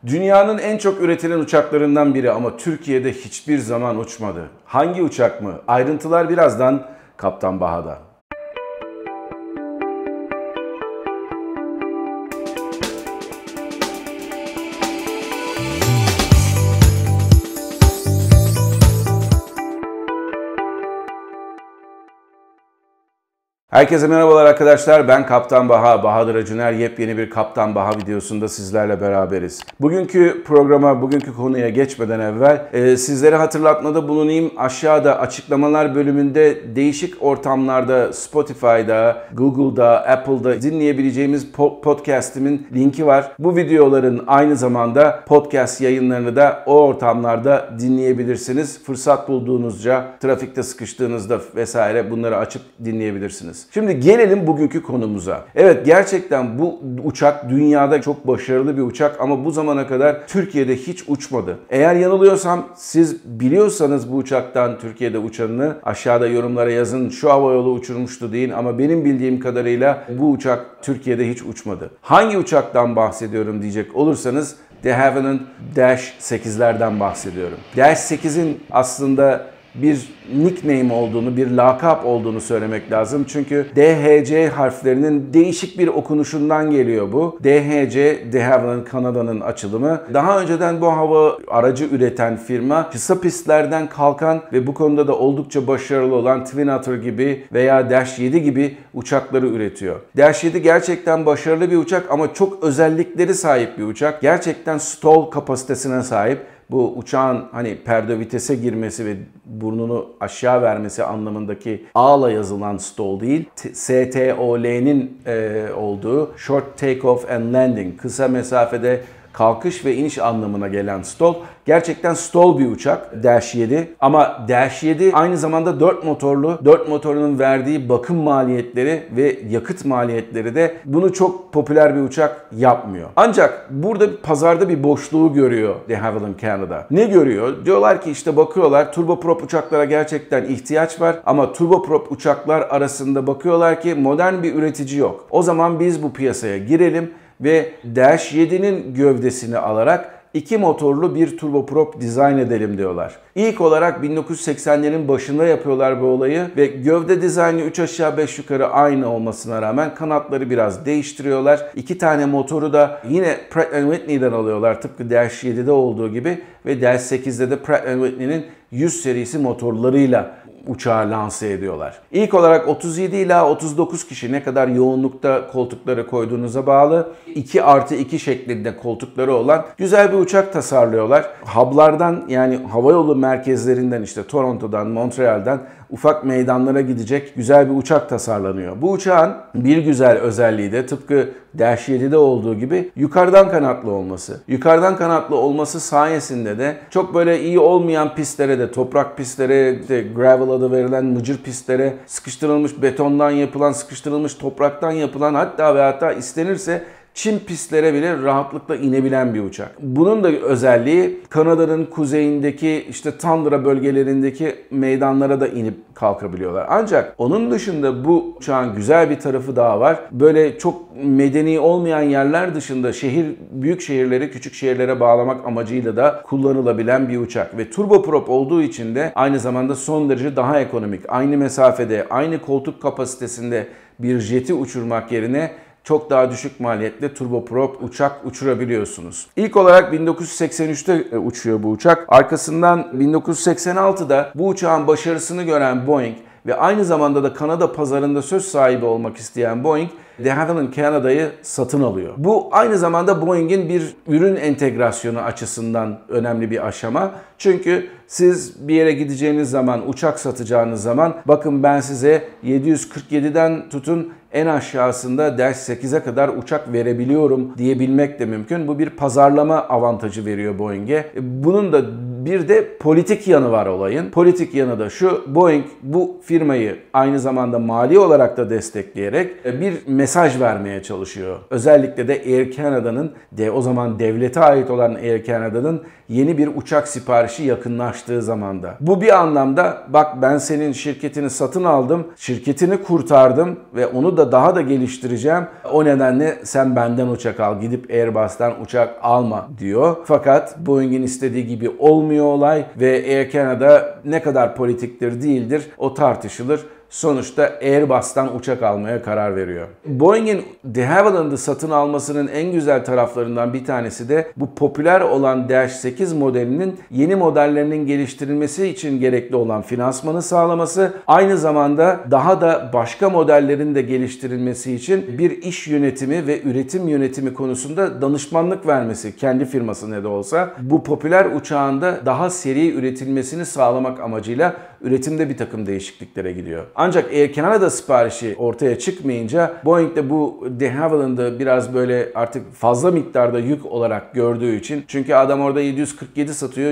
Dünyanın en çok üretilen uçaklarından biri ama Türkiye'de hiçbir zaman uçmadı. Hangi uçak mı? Ayrıntılar birazdan Kaptan Baha'da. Herkese merhabalar arkadaşlar. Ben Kaptan Baha, Bahadır Acuner. Yepyeni bir Kaptan Baha videosunda sizlerle beraberiz. Bugünkü programa, bugünkü konuya geçmeden evvel sizlere hatırlatmada bulunayım. Aşağıda açıklamalar bölümünde değişik ortamlarda Spotify'da, Google'da, Apple'da dinleyebileceğimiz podcast'imin linki var. Bu videoların aynı zamanda podcast yayınlarını da o ortamlarda dinleyebilirsiniz. Fırsat bulduğunuzca, trafikte sıkıştığınızda vesaire bunları açıp dinleyebilirsiniz. Şimdi gelelim bugünkü konumuza. Evet, gerçekten bu uçak dünyada çok başarılı bir uçak ama bu zamana kadar Türkiye'de hiç uçmadı. Eğer yanılıyorsam siz biliyorsanız bu uçaktan Türkiye'de uçanını aşağıda yorumlara yazın. Şu havayolu uçurmuştu deyin ama benim bildiğim kadarıyla bu uçak Türkiye'de hiç uçmadı. Hangi uçaktan bahsediyorum diyecek olursanız De Havilland Dash 8'lerden bahsediyorum. Dash 8'in aslında bir nickname olduğunu, bir lakap olduğunu söylemek lazım. Çünkü DHC harflerinin değişik bir okunuşundan geliyor bu. DHC, De Havilland Kanada'nın açılımı. Daha önceden bu hava aracı üreten firma kısa pistlerden kalkan ve bu konuda da oldukça başarılı olan Twin Otter gibi veya Dash 7 gibi uçakları üretiyor. Dash 7 gerçekten başarılı bir uçak ama çok özellikleri sahip bir uçak. Gerçekten stall kapasitesine sahip. Bu uçağın hani perde vitese girmesi ve burnunu aşağı vermesi anlamındaki A'la yazılan stall değil, STOL'nin olduğu Short Takeoff and Landing, kısa mesafede kalkış ve iniş anlamına gelen stall. Gerçekten stall bir uçak Dash 7 ama Dash 7 aynı zamanda 4 motorlu. 4 motorunun verdiği bakım maliyetleri ve yakıt maliyetleri de bunu çok popüler bir uçak yapmıyor. Ancak burada pazarda bir boşluğu görüyor De Havilland Canada. Ne görüyor? Diyorlar ki işte bakıyorlar turboprop uçaklara gerçekten ihtiyaç var ama turboprop uçaklar arasında bakıyorlar ki modern bir üretici yok. O zaman biz bu piyasaya girelim ve Dash 7'nin gövdesini alarak 2 motorlu bir turboprop dizayn edelim diyorlar. İlk olarak 1980'lerin başında yapıyorlar bu olayı ve gövde dizaynı 3 aşağı 5 yukarı aynı olmasına rağmen kanatları biraz değiştiriyorlar. 2 tane motoru da yine Pratt & Whitney'den alıyorlar tıpkı Dash 7'de olduğu gibi ve Dash 8'de de Pratt & Whitney'nin 100 serisi motorlarıyla uçağı lanse ediyorlar. İlk olarak 37 ila 39 kişi, ne kadar yoğunlukta koltukları koyduğunuza bağlı, 2+2 şeklinde koltukları olan güzel bir uçak tasarlıyorlar. Hub'lardan, yani havayolu merkezlerinden, işte Toronto'dan, Montreal'den ufak meydanlara gidecek güzel bir uçak tasarlanıyor. Bu uçağın bir güzel özelliği de tıpkı Dash 7'de olduğu gibi yukarıdan kanatlı olması. Yukarıdan kanatlı olması sayesinde de çok böyle iyi olmayan pistlere de, toprak pistlere, işte gravel adı verilen mıcır pistlere, sıkıştırılmış betondan yapılan, sıkıştırılmış topraktan yapılan, hatta ve hatta istenirse çim pistlere bile rahatlıkla inebilen bir uçak. Bunun da özelliği Kanada'nın kuzeyindeki işte tundra bölgelerindeki meydanlara da inip kalkabiliyorlar. Ancak onun dışında bu uçağın güzel bir tarafı daha var. Böyle çok medeni olmayan yerler dışında büyük şehirleri küçük şehirlere bağlamak amacıyla da kullanılabilen bir uçak. Ve turboprop olduğu için de aynı zamanda son derece daha ekonomik. Aynı mesafede, aynı koltuk kapasitesinde bir jeti uçurmak yerine çok daha düşük maliyetle turboprop uçak uçurabiliyorsunuz. İlk olarak 1983'te uçuyor bu uçak. Arkasından 1986'da bu uçağın başarısını gören Boeing ve aynı zamanda da Kanada pazarında söz sahibi olmak isteyen Boeing, De Havilland Canada'yı satın alıyor. Bu aynı zamanda Boeing'in bir ürün entegrasyonu açısından önemli bir aşama. Çünkü siz bir yere gideceğiniz zaman, uçak satacağınız zaman, bakın ben size 747'den tutun en aşağısında Dash 8'e kadar uçak verebiliyorum diyebilmek de mümkün. Bu bir pazarlama avantajı veriyor Boeing'e. Bunun da Bir de politik yanı var olayın. Politik yanı da şu: Boeing bu firmayı aynı zamanda mali olarak da destekleyerek bir mesaj vermeye çalışıyor. Özellikle de Air Canada'nın, o zaman devlete ait olan Air Canada'nın yeni bir uçak siparişi yakınlaştığı zamanda. Bu bir anlamda, bak ben senin şirketini satın aldım, şirketini kurtardım ve onu da daha da geliştireceğim. O nedenle sen benden uçak al, gidip Airbus'tan uçak alma diyor. Fakat Boeing'in istediği gibi olmuyor olay ve Air Canada ne kadar politiktir değildir o tartışılır. Sonuçta Airbus'tan uçak almaya karar veriyor. Boeing'in de Havilland'ı satın almasının en güzel taraflarından bir tanesi de bu popüler olan Dash 8 modelinin yeni modellerinin geliştirilmesi için gerekli olan finansmanı sağlaması, aynı zamanda daha da başka modellerin de geliştirilmesi için bir iş yönetimi ve üretim yönetimi konusunda danışmanlık vermesi, kendi firması ne de olsa bu popüler uçağın da daha seri üretilmesini sağlamak amacıyla üretimde bir takım değişikliklere gidiyor. Ancak Air Canada siparişi ortaya çıkmayınca Boeing de bu de Havilland'ı biraz böyle artık fazla miktarda yük olarak gördüğü için, çünkü adam orada 747 satıyor,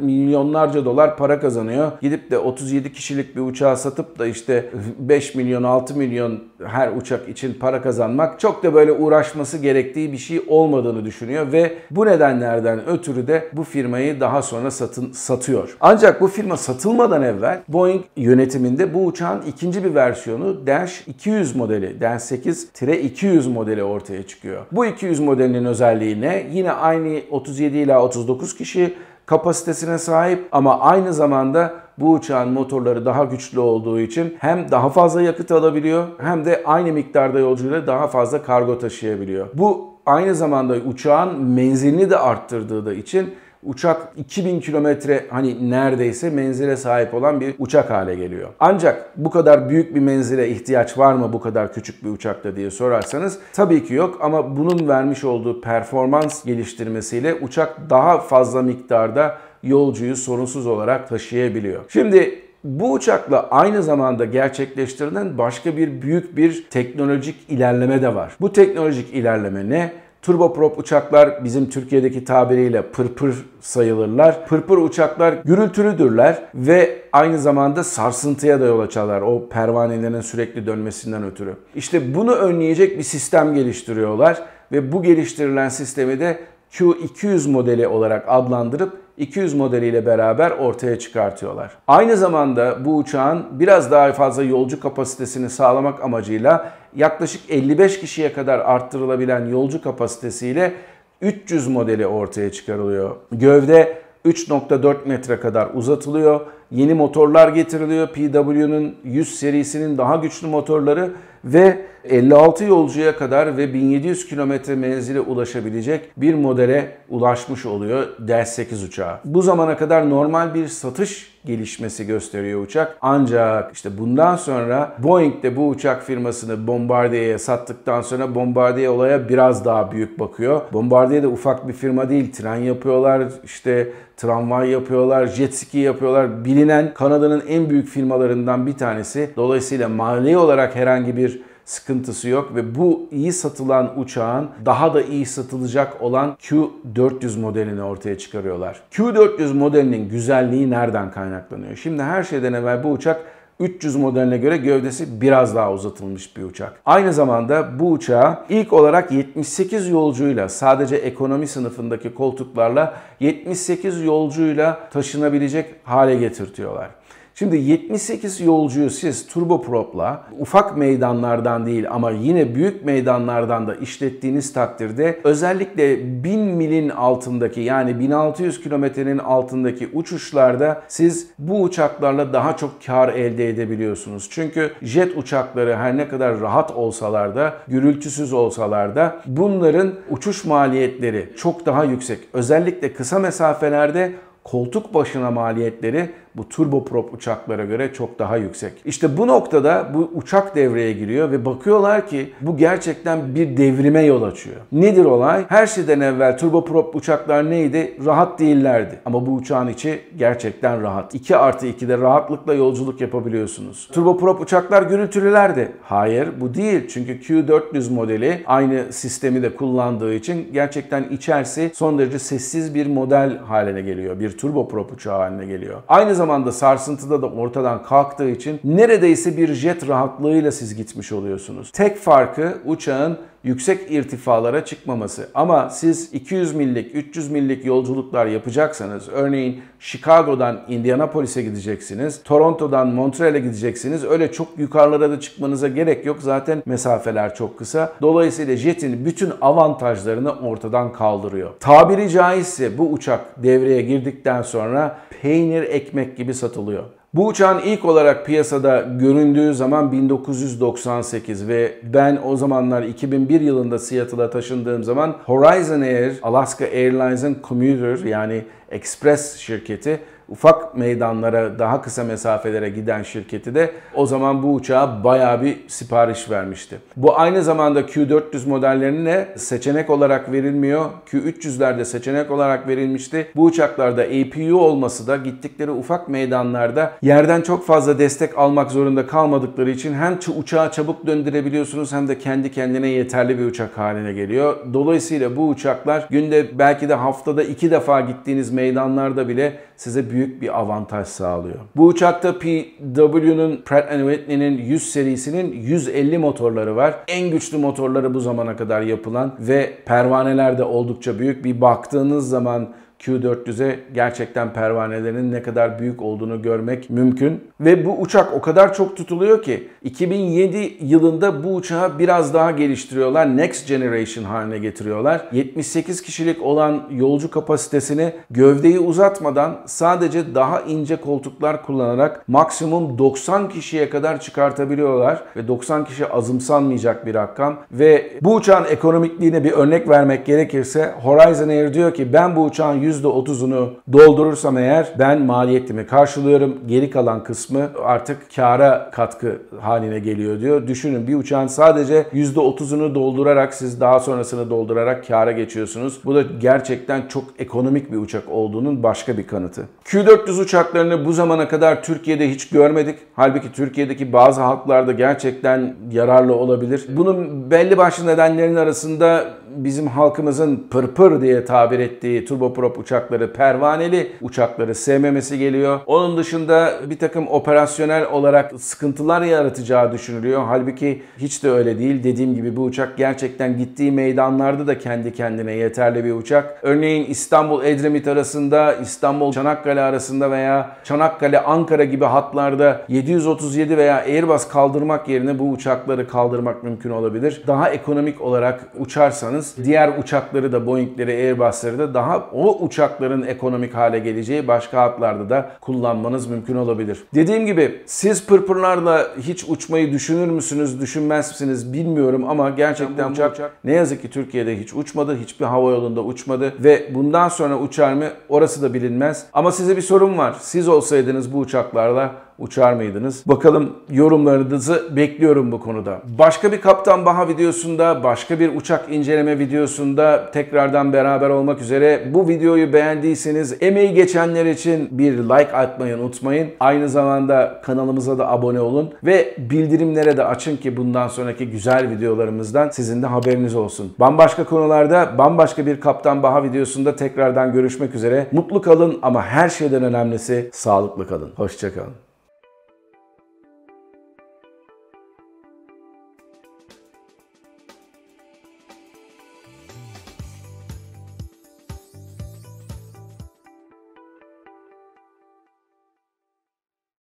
milyonlarca dolar para kazanıyor. Gidip de 37 kişilik bir uçağı satıp da işte 5 milyon 6 milyon her uçak için para kazanmak çok da böyle uğraşması gerektiği bir şey olmadığını düşünüyor ve bu nedenlerden ötürü de bu firmayı daha sonra satıyor. Ancak bu firma satılmadan evvel Boeing yönetiminde bu uçağın ikinci bir versiyonu Dash 200 modeli, Dash 8-200 modeli ortaya çıkıyor. Bu 200 modelinin özelliği ne? Yine aynı 37 ila 39 kişi kapasitesine sahip ama aynı zamanda bu uçağın motorları daha güçlü olduğu için hem daha fazla yakıt alabiliyor hem de aynı miktarda yolcuyla daha fazla kargo taşıyabiliyor. Bu aynı zamanda uçağın menzilini de arttırdığı için uçak 2000 kilometre, hani neredeyse menzile sahip olan bir uçak hale geliyor. Ancak bu kadar büyük bir menzile ihtiyaç var mı bu kadar küçük bir uçakta diye sorarsanız tabii ki yok, ama bunun vermiş olduğu performans geliştirmesiyle uçak daha fazla miktarda yolcuyu sorunsuz olarak taşıyabiliyor. Şimdi bu uçakla aynı zamanda gerçekleştirilen başka büyük bir teknolojik ilerleme de var. Bu teknolojik ilerleme ne? Turboprop uçaklar bizim Türkiye'deki tabiriyle pırpır sayılırlar. Pırpır uçaklar gürültülüdürler ve aynı zamanda sarsıntıya da yol açarlar o pervanelerin sürekli dönmesinden ötürü. İşte bunu önleyecek bir sistem geliştiriyorlar ve bu geliştirilen sistemi de Q200 modeli olarak adlandırıp 200 modeliyle beraber ortaya çıkartıyorlar. Aynı zamanda bu uçağın biraz daha fazla yolcu kapasitesini sağlamak amacıyla yaklaşık 55 kişiye kadar arttırılabilen yolcu kapasitesiyle 300 modeli ortaya çıkarılıyor. Gövde 3.4 metre kadar uzatılıyor. Yeni motorlar getiriliyor. PW'nin 100 serisinin daha güçlü motorları ve 56 yolcuya kadar ve 1700 kilometre menzile ulaşabilecek bir modele ulaşmış oluyor Dash 8 uçağı. Bu zamana kadar normal bir satış gelişmesi gösteriyor uçak. Ancak işte bundan sonra Boeing de bu uçak firmasını Bombardier'e sattıktan sonra Bombardier olaya biraz daha büyük bakıyor. Bombardier de ufak bir firma değil. Tren yapıyorlar, işte tramvay yapıyorlar, jet ski yapıyorlar. Bilinen Kanada'nın en büyük firmalarından bir tanesi. Dolayısıyla mali olarak herhangi bir sıkıntısı yok ve bu iyi satılan uçağın daha da iyi satılacak olan Q400 modelini ortaya çıkarıyorlar. Q400 modelinin güzelliği nereden kaynaklanıyor? Şimdi her şeyden evvel bu uçak 300 modeline göre gövdesi biraz daha uzatılmış bir uçak. Aynı zamanda bu uçağı ilk olarak 78 yolcuyla, sadece ekonomi sınıfındaki koltuklarla 78 yolcuyla taşınabilecek hale getirtiyorlar. Şimdi 78 yolcuyu siz turbopropla ufak meydanlardan değil ama yine büyük meydanlardan da işlettiğiniz takdirde özellikle 1000 milin altındaki, yani 1600 kilometrenin altındaki uçuşlarda siz bu uçaklarla daha çok kar elde edebiliyorsunuz. Çünkü jet uçakları her ne kadar rahat olsalar da, gürültüsüz olsalar da bunların uçuş maliyetleri çok daha yüksek. Özellikle kısa mesafelerde koltuk başına maliyetleri bu turboprop uçaklara göre çok daha yüksek. İşte bu noktada bu uçak devreye giriyor ve bakıyorlar ki bu gerçekten bir devrime yol açıyor. Nedir olay? Her şeyden evvel turboprop uçaklar neydi? Rahat değillerdi. Ama bu uçağın içi gerçekten rahat. 2+2'de rahatlıkla yolculuk yapabiliyorsunuz. Turboprop uçaklar gürültülülerdi. Hayır, bu değil. Çünkü Q400 modeli aynı sistemi de kullandığı için gerçekten içerisi son derece sessiz bir model haline geliyor. Bir bir turboprop uçağı haline geliyor. Aynı zamanda sarsıntıda da ortadan kalktığı için neredeyse bir jet rahatlığıyla siz gitmiş oluyorsunuz. Tek farkı uçağın yüksek irtifalara çıkmaması. Ama siz 200 millik, 300 millik yolculuklar yapacaksanız, örneğin Chicago'dan Indianapolis'e gideceksiniz, Toronto'dan Montreal'e gideceksiniz. Öyle çok yukarılara da çıkmanıza gerek yok. Zaten mesafeler çok kısa. Dolayısıyla jetin bütün avantajlarını ortadan kaldırıyor. Tabiri caizse bu uçak devreye girdikten sonra peynir ekmek gibi satılıyor. Bu uçağın ilk olarak piyasada göründüğü zaman 1998 ve ben o zamanlar 2001 yılında Seattle'a taşındığım zaman Horizon Air, Alaska Airlines'ın commuter yani express şirketi, ufak meydanlara, daha kısa mesafelere giden şirketi de o zaman bu uçağa bayağı bir sipariş vermişti. Bu aynı zamanda Q400 modellerine seçenek olarak verilmiyor. Q300'lerde seçenek olarak verilmişti. Bu uçaklarda APU olması da gittikleri ufak meydanlarda yerden çok fazla destek almak zorunda kalmadıkları için hem uçağı çabuk döndürebiliyorsunuz hem de kendi kendine yeterli bir uçak haline geliyor. Dolayısıyla bu uçaklar günde belki de haftada 2 defa gittiğiniz meydanlarda bile size büyük bir avantaj sağlıyor. Bu uçakta PW'nun Pratt & Whitney'nin 100 serisinin 150 motorları var. En güçlü motorları bu zamana kadar yapılan ve pervaneler de oldukça büyük. Bir baktığınız zaman Q400'e gerçekten pervanelerin ne kadar büyük olduğunu görmek mümkün. Ve bu uçak o kadar çok tutuluyor ki 2007 yılında bu uçağı biraz daha geliştiriyorlar. Next Generation haline getiriyorlar. 78 kişilik olan yolcu kapasitesini gövdeyi uzatmadan sadece daha ince koltuklar kullanarak maksimum 90 kişiye kadar çıkartabiliyorlar. Ve 90 kişi azımsanmayacak bir rakam. Ve bu uçağın ekonomikliğine bir örnek vermek gerekirse Horizon Air diyor ki ben bu uçağın %30'unu doldurursam eğer ben maliyetimi karşılıyorum. Geri kalan kısmı artık kâra katkı haline geliyor diyor. Düşünün bir uçağın sadece %30'unu doldurarak siz daha sonrasını doldurarak kâra geçiyorsunuz. Bu da gerçekten çok ekonomik bir uçak olduğunun başka bir kanıtı. Q400 uçaklarını bu zamana kadar Türkiye'de hiç görmedik. Halbuki Türkiye'deki bazı halklarda gerçekten yararlı olabilir. Bunun belli başlı nedenlerin arasında bizim halkımızın pırpır diye tabir ettiği turboprop uçakları, pervaneli uçakları sevmemesi geliyor. Onun dışında bir takım operasyonel olarak sıkıntılar yaratacağı düşünülüyor. Halbuki hiç de öyle değil. Dediğim gibi bu uçak gerçekten gittiği meydanlarda da kendi kendine yeterli bir uçak. Örneğin İstanbul-Edremit arasında, İstanbul-Çanakkale arasında veya Çanakkale-Ankara gibi hatlarda 737 veya Airbus kaldırmak yerine bu uçakları kaldırmak mümkün olabilir. Daha ekonomik olarak uçarsanız diğer uçakları da Boeing'leri, Airbus'ları da daha o uçakların ekonomik hale geleceği başka hatlarda da kullanmanız mümkün olabilir. Dediğim gibi siz pırpırlarla hiç uçmayı düşünür müsünüz, düşünmez misiniz bilmiyorum ama gerçekten bu uçak ne yazık ki Türkiye'de hiç uçmadı, hiçbir havayolunda uçmadı ve bundan sonra uçar mı orası da bilinmez. Ama size bir sorum var. Siz olsaydınız bu uçaklarla uçar mıydınız? Bakalım yorumlarınızı bekliyorum bu konuda. Başka bir Kaptan Baha videosunda, başka bir uçak inceleme videosunda tekrardan beraber olmak üzere. Bu videoyu beğendiyseniz emeği geçenler için bir like atmayı unutmayın. Aynı zamanda kanalımıza da abone olun ve bildirimlere de açın ki bundan sonraki güzel videolarımızdan sizin de haberiniz olsun. Bambaşka konularda, bambaşka bir Kaptan Baha videosunda tekrardan görüşmek üzere. Mutlu kalın ama her şeyden önemlisi sağlıklı kalın. Hoşça kalın.